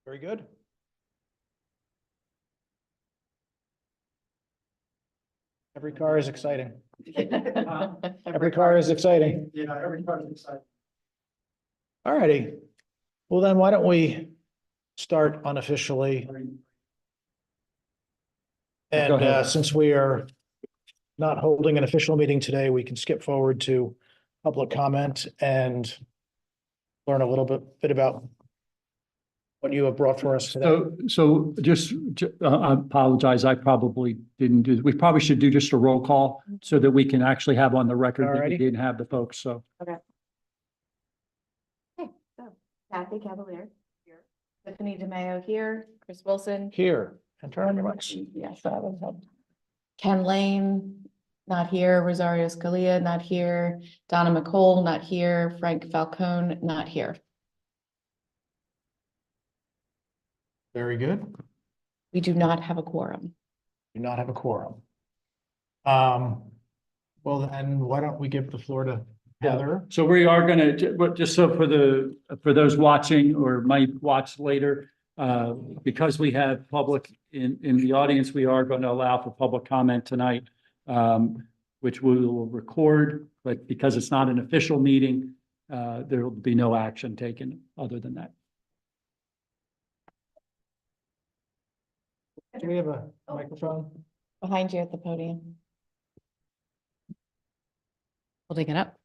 Very good. Every car is exciting. Every car is exciting. Yeah, every car is exciting. All righty. Well, then why don't we start unofficially? Go And ahead. since we are not holding an official meeting today, we can skip forward to public comment and learn a little bit about what you have brought for us today. So I apologize. I probably didn't do, we probably should do just a roll call so that we can actually have on the record that we Alrighty. didn't have the folks, so. Okay, so Kathy Cavalier here, Tiffany DeMayo here, Chris Wilson. Here, and turn on your mics. Yes, that would help. Ken Lane, not here. Rosario Scalia, not here. Donna McCole, not here. Frank Falcone, not here. Very good. We do not have a quorum. Do not have a quorum. Well, then why don't we give the floor to Heather? So we are gonna, just so for those watching or might watch later, because we have public in the audience, we are going to allow for public comment tonight, which we will record, but because it's not an official meeting, there will be no action taken other than that. Do we have a microphone? Behind you at the podium. Holding it up.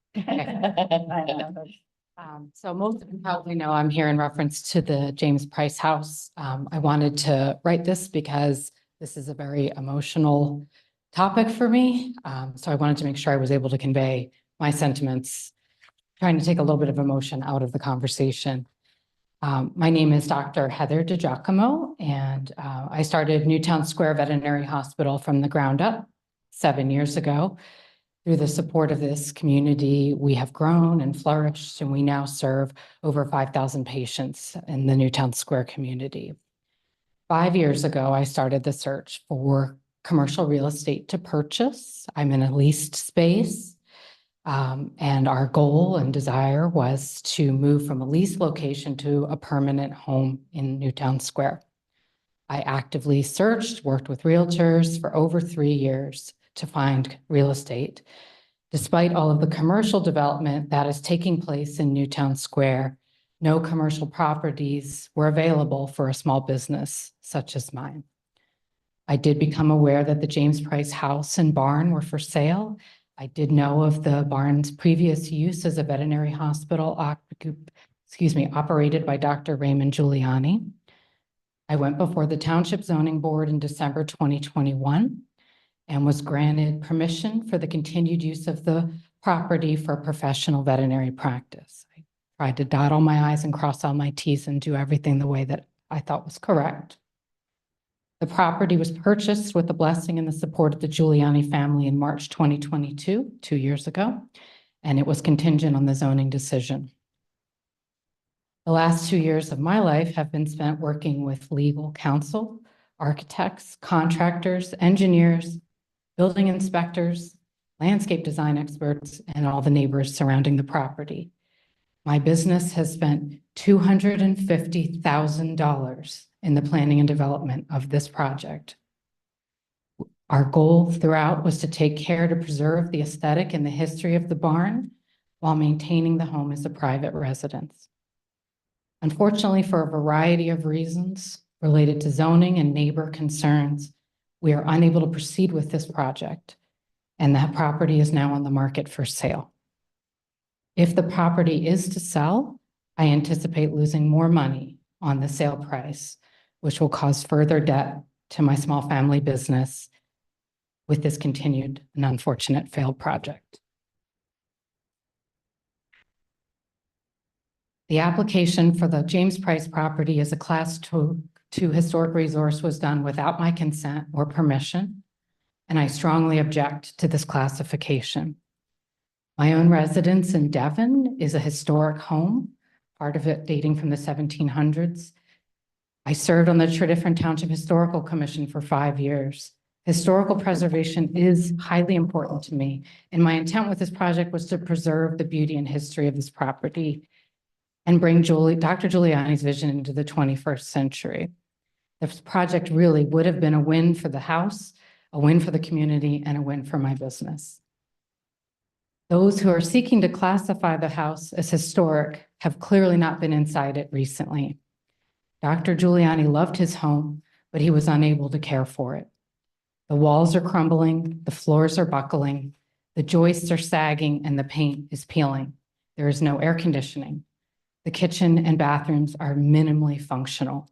So most of you probably know I'm here in reference to the James Price House. I wanted to write this because this is a very emotional topic for me. So I wanted to make sure I was able to convey my sentiments, trying to take a little bit of emotion out of the conversation. My name is Dr. Heather ADJOURNMENT, and I started Newtown Square Veterinary Hospital from the ground up 7 years ago. Through the support of this community, we have grown and flourished, and we now serve over 5,000 patients in the Newtown Square community. 5 years ago, I started the search for commercial real estate to purchase. I'm in a leased space. And our goal and desire was to move from a leased location to a permanent home in Newtown Square. I actively searched, worked with realtors for over 3 years to find real estate. Despite all of the commercial development that is taking place in Newtown Square, no commercial properties were available for a small business such as mine. I did become aware that the James Price house and barn were for sale. I did know of the barn's previous use as a veterinary hospital, operated by Dr. Raymond Giuliani. I went before the Township Zoning Board in December 2021 and was granted permission for the continued use of the property for professional veterinary practice. I tried to dot all my I's and cross all my T's and do everything the way that I thought was correct. The property was purchased with the blessing and the support of the Giuliani family in March 2022, 2 years ago, and it was contingent on the zoning decision. The last 2 years of my life have been spent working with legal counsel, architects, contractors, engineers, building inspectors, landscape design experts, and all the neighbors surrounding the property. My business has spent $250,000 in the planning and development of this project. Our goal throughout was to take care to preserve the aesthetic and the history of the barn while maintaining the home as a private residence. Unfortunately, for a variety of reasons related to zoning and neighbor concerns, we are unable to proceed with this project, and that property is now on the market for sale. If the property is to sell, I anticipate losing more money on the sale price, which will cause further debt to my small family business with this continued and unfortunate failed project. The application for the James Price property as a Class 2 historic resource was done without my consent or permission, and I strongly object to this classification. My own residence in Devon is a historic home, part of it dating from the 1700s. I served on the Tredyffrin Township Historical Commission for 5 years. Historical preservation is highly important to me, and my intent with this project was to preserve the beauty and history of this property and bring Dr. Giuliani's vision into the 21st century. This project really would have been a win for the house, a win for the community, and a win for my business. Those who are seeking to classify the house as historic have clearly not been inside it recently. Dr. Giuliani loved his home, but he was unable to care for it. The walls are crumbling, the floors are buckling, the joists are sagging, and the paint is peeling. There is no air conditioning. The kitchen and bathrooms are minimally functional.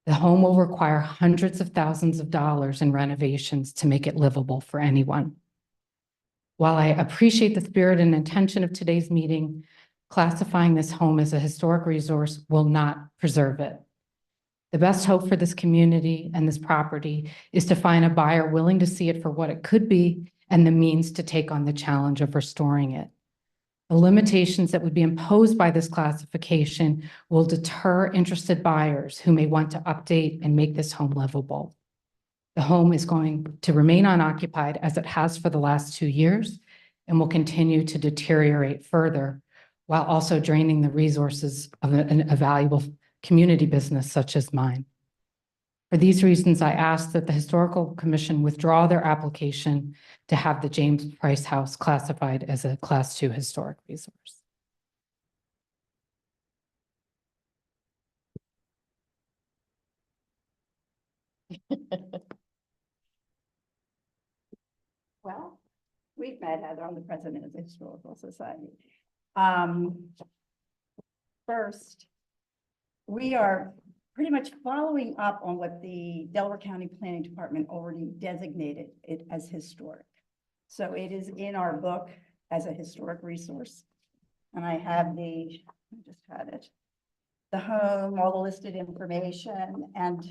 The home will require hundreds of thousands of dollars in renovations to make it livable for anyone. While I appreciate the spirit and intention of today's meeting, classifying this home as a historic resource will not preserve it. The best hope for this community and this property is to find a buyer willing to see it for what it could be and the means to take on the challenge of restoring it. The limitations that would be imposed by this classification will deter interested buyers who may want to update and make this home livable. The home is going to remain unoccupied as it has for the last 2 years and will continue to deteriorate further while also draining the resources of a valuable community business such as mine. For these reasons, I ask that the Historical Commission withdraw their application to have the James Price House classified as a Class 2 historic resource. Well, we've met, Heather. I'm the president of the Historical Society. First, we are pretty much following up on what the Delaware County Planning Department already designated it as historic. So it is in our book as a historic resource. And I have I just had it, the home, all the listed information, and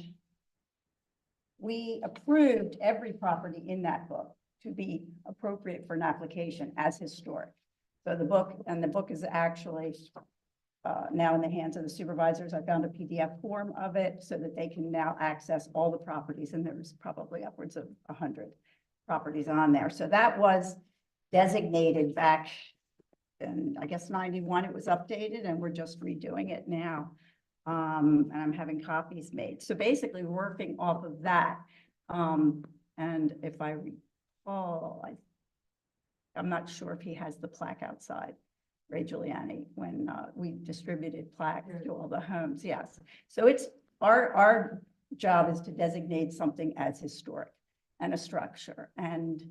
we approved every property in that book to be appropriate for an application as historic. So the book is actually now in the hands of the supervisors. I found a PDF form of it so that they can now access all the properties, and there's probably upwards of 100 properties on there. So that was designated back in, I guess, 91. It was updated, and we're just redoing it now. And I'm having copies made. So basically working off of that. And if I recall, I'm not sure if he has the plaque outside, Ray Giuliani, when we distributed plaques to all the homes. Yes. So it's our job is to designate something as historic and a structure. And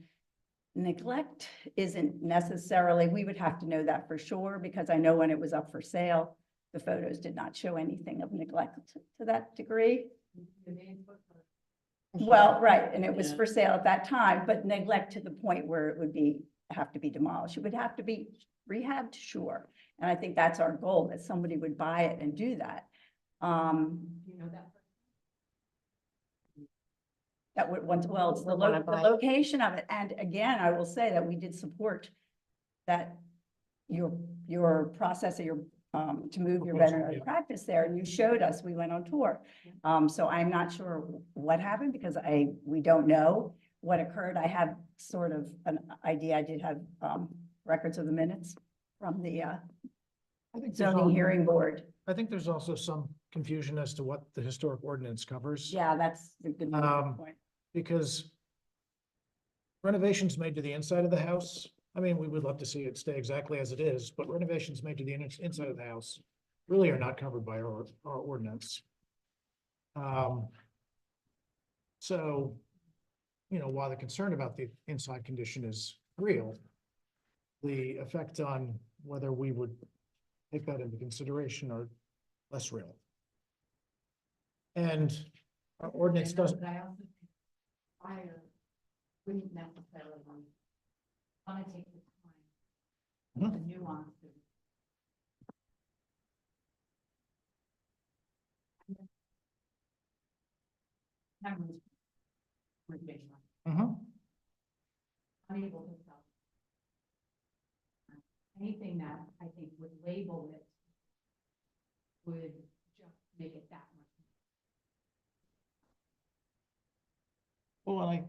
neglect isn't necessarily, we would have to know that for sure, because I know when it was up for sale, the photos did not show anything of neglect to that degree. Well, right, and it was for sale at that time, but neglect to the point where it would have to be demolished. It would have to be rehabbed, sure. And I think that's our goal, that somebody would buy it and do that. You know that. That would want to, well, it's the location of it. And again, I will say that we did support that your process of your to move your veterinary practice there, and you showed us. We went on tour. So I'm not sure what happened, because we don't know what occurred. I have sort of an idea. I did have records of the minutes from the zoning hearing board. I think there's also some confusion as to what the historic ordinance covers. Yeah, that's a good point. Because renovations made to the inside of the house, I mean, we would love to see it stay exactly as it is, but renovations made to the inside of the house really are not covered by our ordinance. So, you know, while the concern about the inside condition is real, the effect on whether we would take that into consideration are less real. And our ordinance doesn't. Fire wouldn't necessarily want to take the time, the nuances. Unable to sell anything that I think would label it would just make it that much. Well,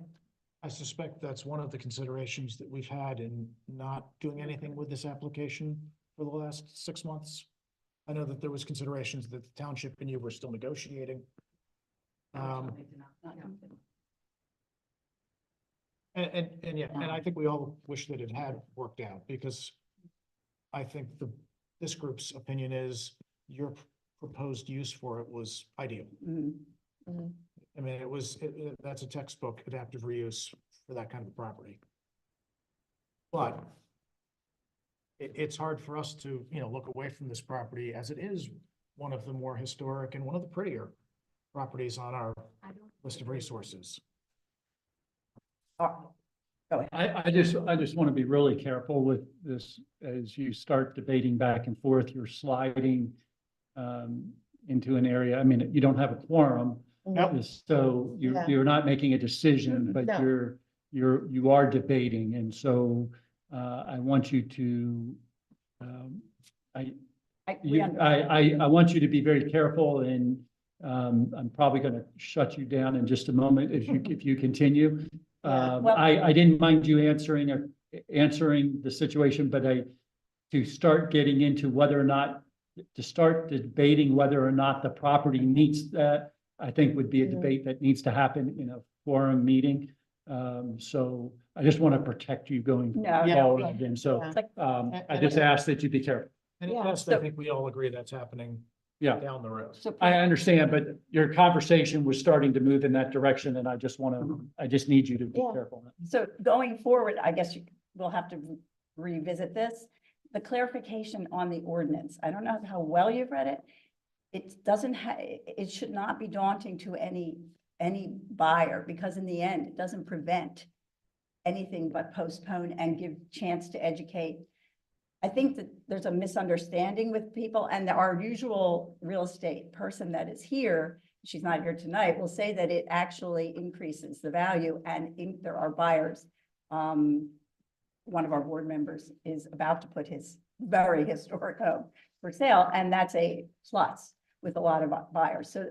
I suspect that's one of the considerations that we've had in not doing anything with this application for the last 6 months. I know that there was considerations that the township and you were still negotiating. And yeah, and I think we all wish that it had worked out, because I think this group's opinion is your proposed use for it was ideal. Mhm. Mhm. I mean, that's a textbook adaptive reuse for that kind of property. But it's hard for us to, look away from this property, as it is one of the more historic and one of the prettier properties on our list of resources. Oh, go ahead. I just want to be really careful with this as you start debating back and forth, you're sliding into an area. I mean, you don't have a quorum. Yep. So Yeah. you're not making a decision, but No. you are debating. And so I want you to, We understand. I want you to be very careful, and I'm probably going to shut you down in just a moment if you continue. Yeah, well- I didn't mind you answering the situation, but to start getting into whether or not, to start debating whether or not the property needs that, I think would be a Mhm. debate that needs to happen in a forum meeting. So I just want to protect you going No, forward. And so Yeah. It's like, I just ask that you be careful. And Yeah. at best, I think we all agree that's happening Yeah. down the road. so I understand, but your conversation was starting to move in that direction, and I just need you to be Yeah. careful. So going forward, I guess we'll have to revisit this. The clarification on the ordinance, I don't know how well you've read it. It doesn't it should not be daunting to any buyer, because in the end, it doesn't prevent anything but postpone and give chance to educate. I think that there's a misunderstanding with people, and our usual real estate person that is here, she's not here tonight, will say that it actually increases the value, and there are buyers. One of our board members is about to put his very historic home for sale, and that's a plus with a lot of buyers. So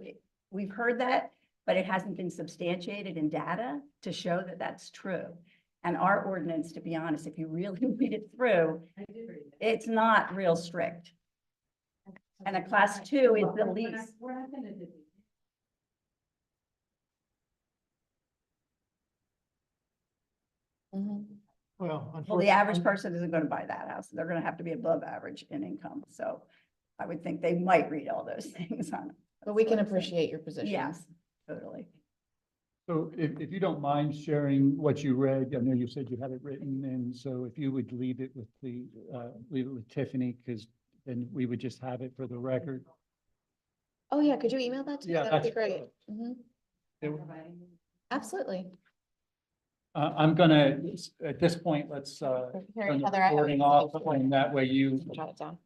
we've heard that, but it hasn't been substantiated in data to show that that's true. And our ordinance, to be honest, if you really read it through, it's not real strict. And a class 2 is the least. Mhm. Well, The average person isn't going to buy that house. They're going to have to be above average in income. So I would think they might read all those things on it. But we can appreciate your position. Yes, totally. So if you don't mind sharing what you read, I know you said you had it written, and so if you would leave it with Tiffany, because then we would just have it for the record. Oh, yeah, could you email that to me? Yeah, That'd be that's- great. Mhm. Absolutely. I'm gonna, at this point, let's Here, turn the Heather, I have recording it. off, and that way you Jot it down.